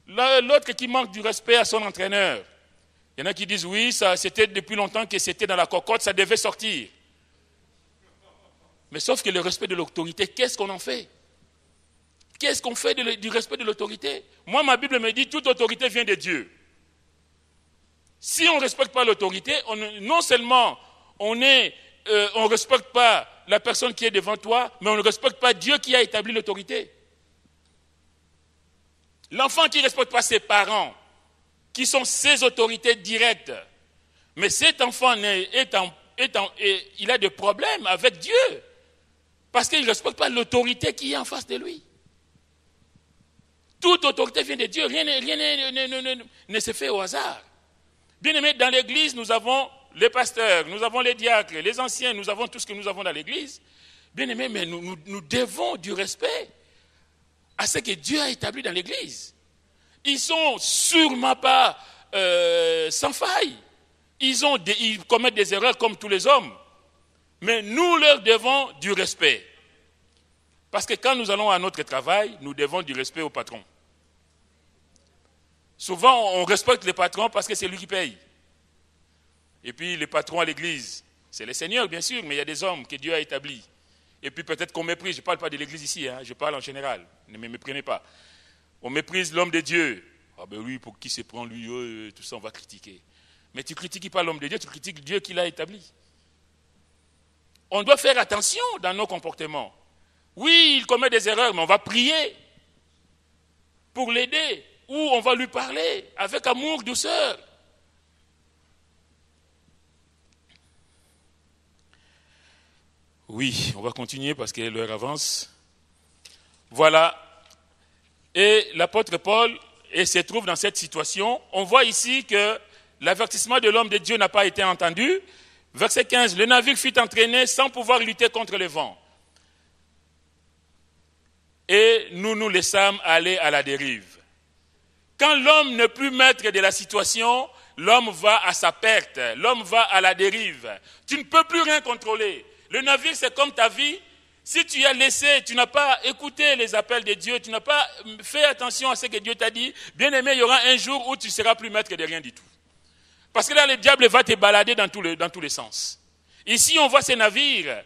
L'autre qui manque du respect à son entraîneur. Il y en a qui disent oui, ça, c'était depuis longtemps que c'était dans la cocotte, ça devait sortir. Mais sauf que le respect de l'autorité, qu'est-ce qu'on en fait? Qu'est-ce qu'on fait du respect de l'autorité? Moi, ma Bible me dit toute autorité vient de Dieu. Si on ne respecte pas l'autorité, non seulement on ne respecte pas la personne qui est devant toi, mais on ne respecte pas Dieu qui a établi l'autorité. L'enfant qui ne respecte pas ses parents, qui sont ses autorités directes, mais cet enfant il a des problèmes avec Dieu, parce qu'il ne respecte pas l'autorité qui est en face de lui. Toute autorité vient de Dieu, rien ne se fait au hasard. Bien aimé, dans l'église, nous avons les pasteurs, nous avons les diacres, les anciens, nous avons tout ce que nous avons dans l'église. Bien aimé, mais nous devons du respect à ce que Dieu a établi dans l'église. Ils ne sont sûrement pas sans faille. Ils commettent des erreurs comme tous les hommes. Mais nous leur devons du respect. Parce que quand nous allons à notre travail, nous devons du respect au patron. Souvent, on respecte le patron parce que c'est lui qui paye. Et puis, le patron à l'église, c'est le Seigneur, bien sûr, mais il y a des hommes que Dieu a établis. Et puis, peut-être qu'on méprise, je ne parle pas de l'église ici, je parle en général, ne me méprenez pas. On méprise l'homme de Dieu. Ah ben oui, pour qui se prend lui, tout ça, on va critiquer. Mais tu ne critiques pas l'homme de Dieu, tu critiques Dieu qui l'a établi. On doit faire attention dans nos comportements. Oui, il commet des erreurs, mais on va prier pour l'aider. Ou on va lui parler avec amour, douceur. Oui, on va continuer parce que l'heure avance. Voilà. Et l'apôtre Paul se trouve dans cette situation. On voit ici que l'avertissement de l'homme de Dieu n'a pas été entendu. Verset 15, le navire fut entraîné sans pouvoir lutter contre le vent. Et nous nous laissâmes aller à la dérive. Quand l'homme n'est plus maître de la situation, l'homme va à sa perte, l'homme va à la dérive. Tu ne peux plus rien contrôler. Le navire, c'est comme ta vie. Si tu as laissé, tu n'as pas écouté les appels de Dieu, tu n'as pas fait attention à ce que Dieu t'a dit, bien aimé, il y aura un jour où tu ne seras plus maître de rien du tout. Parce que là, le diable va te balader dans tous les sens. Ici, on voit ce navire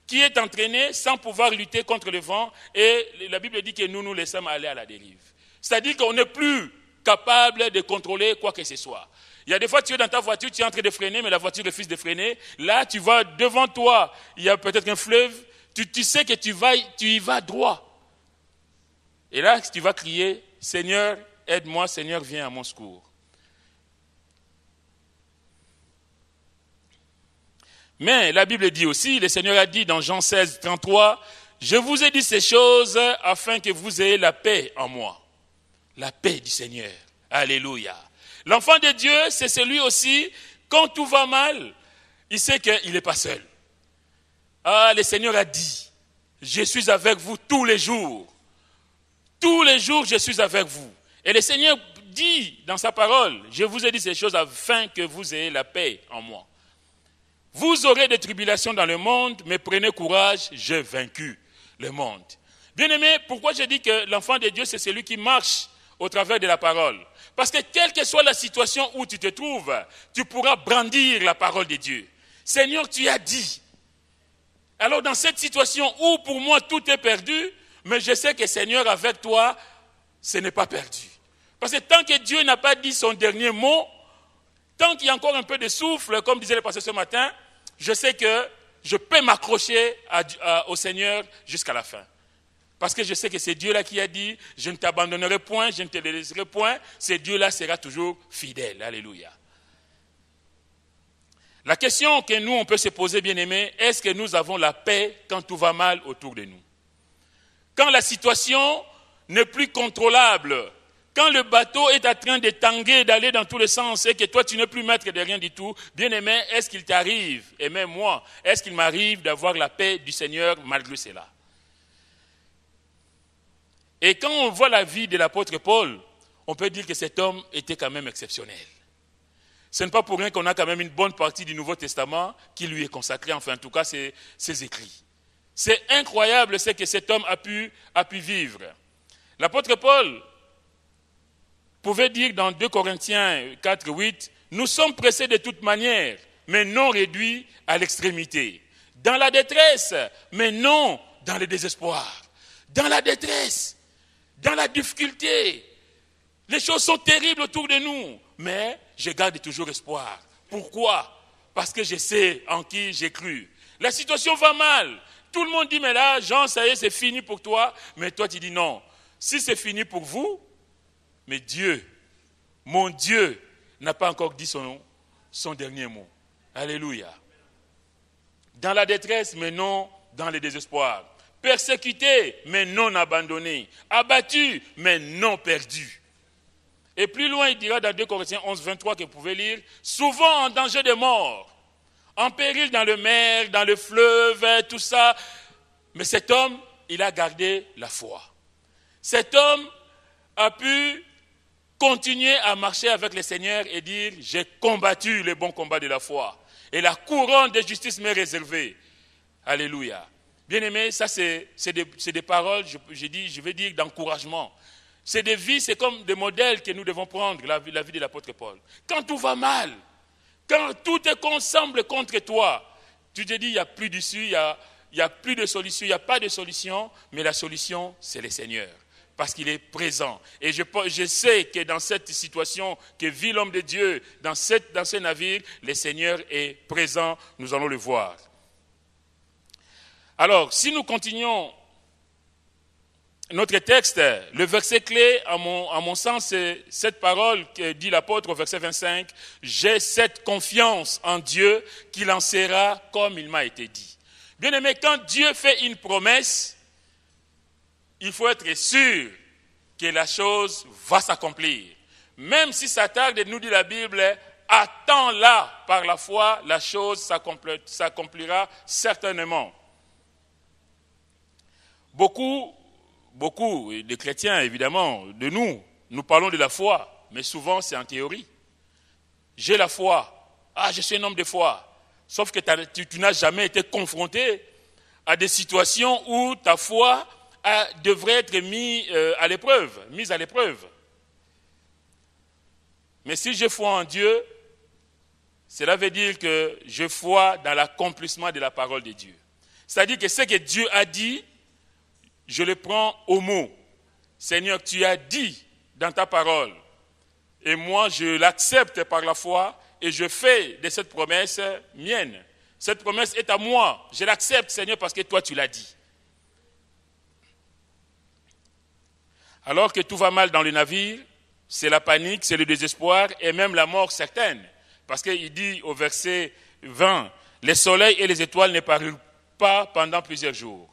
qui est entraîné sans pouvoir lutter contre le vent, et la Bible dit que nous nous laissons aller à la dérive. C'est-à-dire qu'on n'est plus capable de contrôler quoi que ce soit. Il y a des fois, tu es dans ta voiture, tu es en train de freiner, mais la voiture refuse de freiner. Là, tu vas devant toi, il y a peut-être un fleuve, tu sais que tu y vas droit. Et là, tu vas crier, Seigneur, aide-moi, Seigneur, viens à mon secours. Mais la Bible dit aussi, le Seigneur a dit dans Jean 16, 33, « Je vous ai dit ces choses afin que vous ayez la paix en moi. » La paix du Seigneur. Alléluia. L'enfant de Dieu, c'est celui aussi, quand tout va mal, il sait qu'il n'est pas seul. Ah, le Seigneur a dit, « Je suis avec vous tous les jours. Tous les jours, je suis avec vous. » Et le Seigneur dit dans sa parole, « Je vous ai dit ces choses afin que vous ayez la paix en moi. » Vous aurez des tribulations dans le monde, mais prenez courage, j'ai vaincu le monde. Bien-aimé, pourquoi je dis que l'enfant de Dieu, c'est celui qui marche au travers de la parole? Parce que quelle que soit la situation où tu te trouves, tu pourras brandir la parole de Dieu. Seigneur, tu as dit. Alors dans cette situation où pour moi tout est perdu, mais je sais que Seigneur, avec toi, ce n'est pas perdu. Parce que tant que Dieu n'a pas dit son dernier mot, tant qu'il y a encore un peu de souffle, comme disait le pasteur ce matin, je sais que je peux m'accrocher au Seigneur jusqu'à la fin. Parce que je sais que c'est Dieu-là qui a dit, je ne t'abandonnerai point, je ne te laisserai point, ce Dieu-là sera toujours fidèle. Alléluia. La question que nous, on peut se poser, bien-aimés, est-ce que nous avons la paix quand tout va mal autour de nous? Quand la situation n'est plus contrôlable, quand le bateau est en train de tanguer, d'aller dans tous les sens, et que toi, tu n'es plus maître de rien du tout, bien-aimé, est-ce qu'il t'arrive, et même moi, est-ce qu'il m'arrive d'avoir la paix du Seigneur malgré cela? Et quand on voit la vie de l'apôtre Paul, on peut dire que cet homme était quand même exceptionnel. Ce n'est pas pour rien qu'on a quand même une bonne partie du Nouveau Testament qui lui est consacrée, enfin en tout cas ses écrits. C'est incroyable ce que cet homme a pu vivre. L'apôtre Paul pouvait dire dans 2 Corinthiens 4, 8, « Nous sommes pressés de toute manière, mais non réduits à l'extrémité. Dans la détresse, mais non dans le désespoir. Dans la détresse, dans la difficulté. Les choses sont terribles autour de nous, mais je garde toujours espoir. Pourquoi? Parce que je sais en qui j'ai cru. La situation va mal. Tout le monde dit, mais là, Jean, ça y est, c'est fini pour toi. Mais toi, tu dis non. Si c'est fini pour vous, mais Dieu, mon Dieu, n'a pas encore dit son dernier mot. Alléluia. Dans la détresse, mais non dans le désespoir. Persécuté, mais non abandonné. Abattu, mais non perdu. Et plus loin, il dira dans 2 Corinthiens 11, 23 que vous pouvez lire, souvent en danger de mort, en péril dans le mer, dans le fleuve, tout ça. Mais cet homme, il a gardé la foi. Cet homme a pu continuer à marcher avec le Seigneur et dire, j'ai combattu le bon combat de la foi. Et la couronne de justice m'est réservée. Alléluia. Bien-aimés, ça c'est des paroles, je vais dire, d'encouragement. C'est des vies, c'est comme des modèles que nous devons prendre, la vie de l'apôtre Paul. Quand tout va mal, quand tout semble contre toi, tu te dis, il n'y a plus d'issue, il n'y a plus de solution, il n'y a pas de solution, mais la solution, c'est le Seigneur. Parce qu'il est présent. Et je sais que dans cette situation que vit l'homme de Dieu, dans ce navire, le Seigneur est présent, nous allons le voir. Alors, si nous continuons notre texte, le verset clé, à mon sens, c'est cette parole que dit l'apôtre au verset 25, « J'ai cette confiance en Dieu qu'il en sera comme il m'a été dit. » Bien-aimé, quand Dieu fait une promesse, il faut être sûr que la chose va s'accomplir. Même si ça tarde, nous dit la Bible, attends-la par la foi, la chose s'accomplira certainement. Beaucoup de chrétiens, évidemment, de nous parlons de la foi, mais souvent c'est en théorie. J'ai la foi. Ah, je suis un homme de foi. Sauf que tu n'as jamais été confronté à des situations où ta foi devrait être mise à l'épreuve. Mais si je crois en Dieu, cela veut dire que je crois dans l'accomplissement de la parole de Dieu. C'est-à-dire que ce que Dieu a dit, je le prends au mot. Seigneur, tu as dit dans ta parole. Et moi, je l'accepte par la foi et je fais de cette promesse mienne. Cette promesse est à moi. Je l'accepte, Seigneur, parce que toi, tu l'as dit. Alors que tout va mal dans le navire, c'est la panique, c'est le désespoir et même la mort certaine. Parce qu'il dit au verset 20, « Les soleils et les étoiles ne parurent pas pendant plusieurs jours.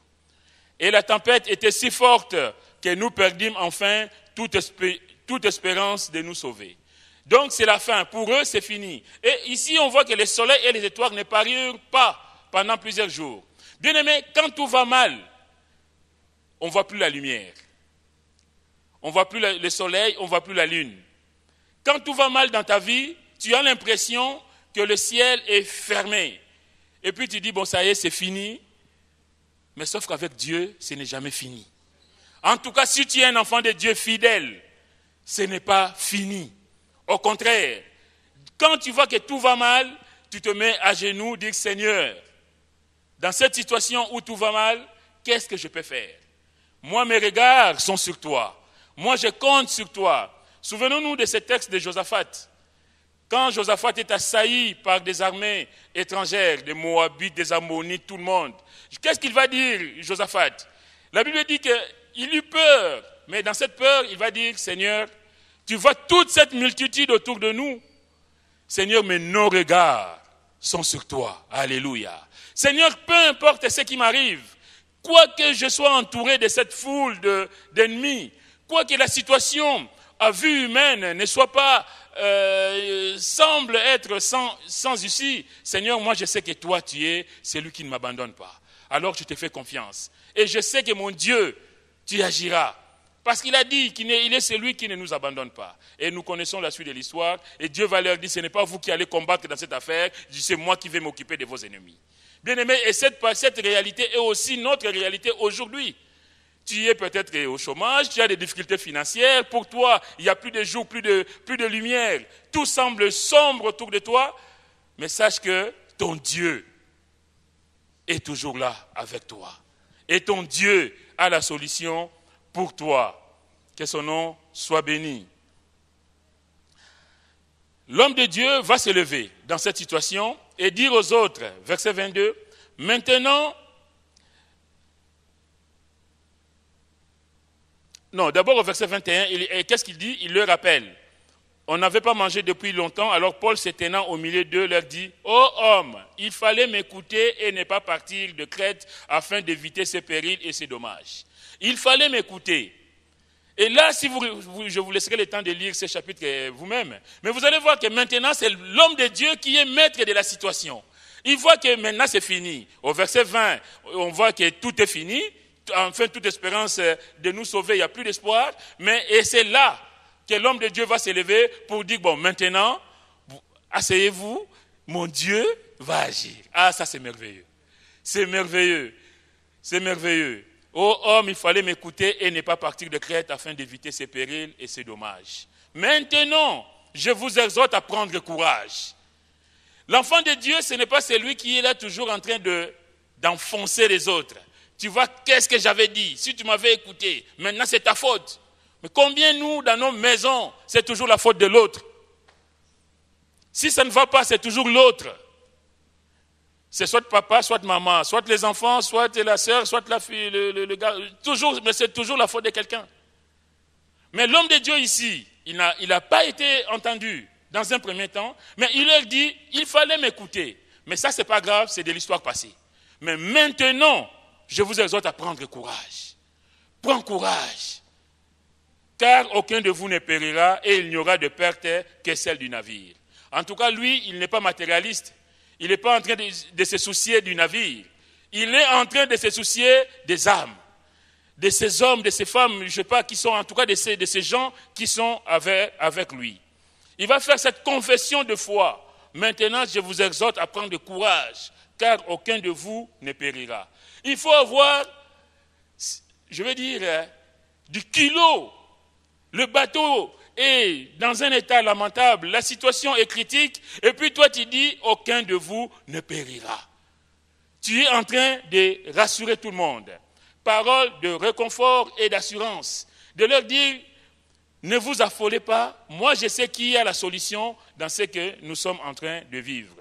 Et la tempête était si forte que nous perdîmes enfin toute espérance de nous sauver. » Donc c'est la fin. Pour eux, c'est fini. Et ici, on voit que les soleils et les étoiles ne parurent pas pendant plusieurs jours. Bien-aimés, quand tout va mal, on ne voit plus la lumière. On ne voit plus le soleil, on ne voit plus la lune. Quand tout va mal dans ta vie, tu as l'impression que le ciel est fermé. Et puis tu dis, bon, ça y est, c'est fini. Mais sauf qu'avec Dieu, ce n'est jamais fini. En tout cas, si tu es un enfant de Dieu fidèle, ce n'est pas fini. Au contraire, quand tu vois que tout va mal, tu te mets à genoux, dis, Seigneur, dans cette situation où tout va mal, qu'est-ce que je peux faire? Moi, mes regards sont sur toi. Moi, je compte sur toi. Souvenons-nous de ce texte de Josaphat. Quand Josaphat est assailli par des armées étrangères, des Moabites, des Ammonites, tout le monde, qu'est-ce qu'il va dire, Josaphat? La Bible dit qu'il eut peur, mais dans cette peur, il va dire, Seigneur, tu vois toute cette multitude autour de nous. Seigneur, mais nos regards sont sur toi. Alléluia. Seigneur, peu importe ce qui m'arrive, quoique je sois entouré de cette foule d'ennemis, quoique la situation à vue humaine ne soit pas, semble être sans issue, Seigneur, moi je sais que toi tu es celui qui ne m'abandonne pas. Alors je te fais confiance. Et je sais que mon Dieu, tu agiras. Parce qu'il a dit qu'il est celui qui ne nous abandonne pas. Et nous connaissons la suite de l'histoire. Et Dieu va leur dire, ce n'est pas vous qui allez combattre dans cette affaire, c'est moi qui vais m'occuper de vos ennemis. Bien-aimés, et cette réalité est aussi notre réalité aujourd'hui. Tu es peut-être au chômage, tu as des difficultés financières. Pour toi, il n'y a plus de jour, plus de lumière. Tout semble sombre autour de toi. Mais sache que ton Dieu est toujours là avec toi. Et ton Dieu a la solution pour toi. Que son nom soit béni. L'homme de Dieu va se lever dans cette situation et dire aux autres, verset 22, maintenant, non, d'abord au verset 21, qu'est-ce qu'il dit? Il leur rappelle. On n'avait pas mangé depuis longtemps, alors Paul se tenant au milieu d'eux leur dit, « Ô homme, il fallait m'écouter et ne pas partir de Crète afin d'éviter ces périls et ces dommages. Il fallait m'écouter. » Et là, si je vous laisserai le temps de lire ce chapitre vous-même, mais vous allez voir que maintenant, c'est l'homme de Dieu qui est maître de la situation. Il voit que maintenant, c'est fini. Au verset 20, on voit que tout est fini. Enfin, toute espérance de nous sauver, il n'y a plus d'espoir. Et c'est là que l'homme de Dieu va se lever pour dire, bon, maintenant, asseyez-vous, mon Dieu va agir. Ah, ça c'est merveilleux. C'est merveilleux. C'est merveilleux. Ô homme, il fallait m'écouter et ne pas partir de Crète afin d'éviter ces périls et ces dommages. Maintenant, je vous exhorte à prendre courage. L'enfant de Dieu, ce n'est pas celui qui est là toujours en train d'enfoncer les autres. Tu vois, qu'est-ce que j'avais dit? Si tu m'avais écouté, maintenant c'est ta faute. Mais combien nous, dans nos maisons, c'est toujours la faute de l'autre? Si ça ne va pas, c'est toujours l'autre. C'est soit papa, soit maman, soit les enfants, soit la sœur, soit la fille, le gars. Toujours, mais c'est toujours la faute de quelqu'un. Mais l'homme de Dieu ici, il n'a pas été entendu dans un premier temps, mais il leur dit, il fallait m'écouter. Mais ça, c'est pas grave, c'est de l'histoire passée. Mais maintenant, je vous exhorte à prendre courage. Prends courage. Car aucun de vous ne périra et il n'y aura de perte que celle du navire. En tout cas, lui, il n'est pas matérialiste. Il n'est pas en train de se soucier du navire. Il est en train de se soucier des âmes, de ces hommes, de ces femmes, je ne sais pas, qui sont en tout cas de ces gens qui sont avec lui. Il va faire cette confession de foi. Maintenant, je vous exhorte à prendre courage, car aucun de vous ne périra. Il faut avoir, je veux dire, du culot. Le bateau est dans un état lamentable, la situation est critique, et puis toi tu dis, aucun de vous ne périra. Tu es en train de rassurer tout le monde. Parole de réconfort et d'assurance. De leur dire, ne vous affolez pas, moi je sais qu'il y a la solution dans ce que nous sommes en train de vivre.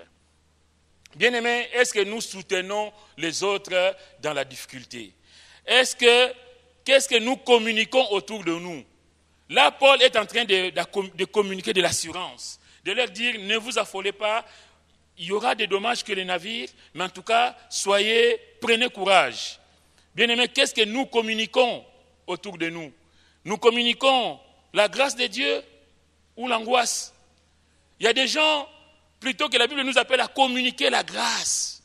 Bien-aimés, est-ce que nous soutenons les autres dans la difficulté? Qu'est-ce que nous communiquons autour de nous? Là, Paul est en train de communiquer de l'assurance, de leur dire, ne vous affolez pas, il y aura des dommages que les navires, mais en tout cas, prenez courage. Bien-aimés, qu'est-ce que nous communiquons autour de nous? Nous communiquons la grâce de Dieu ou l'angoisse? Il y a des gens, plutôt que la Bible nous appelle à communiquer la grâce.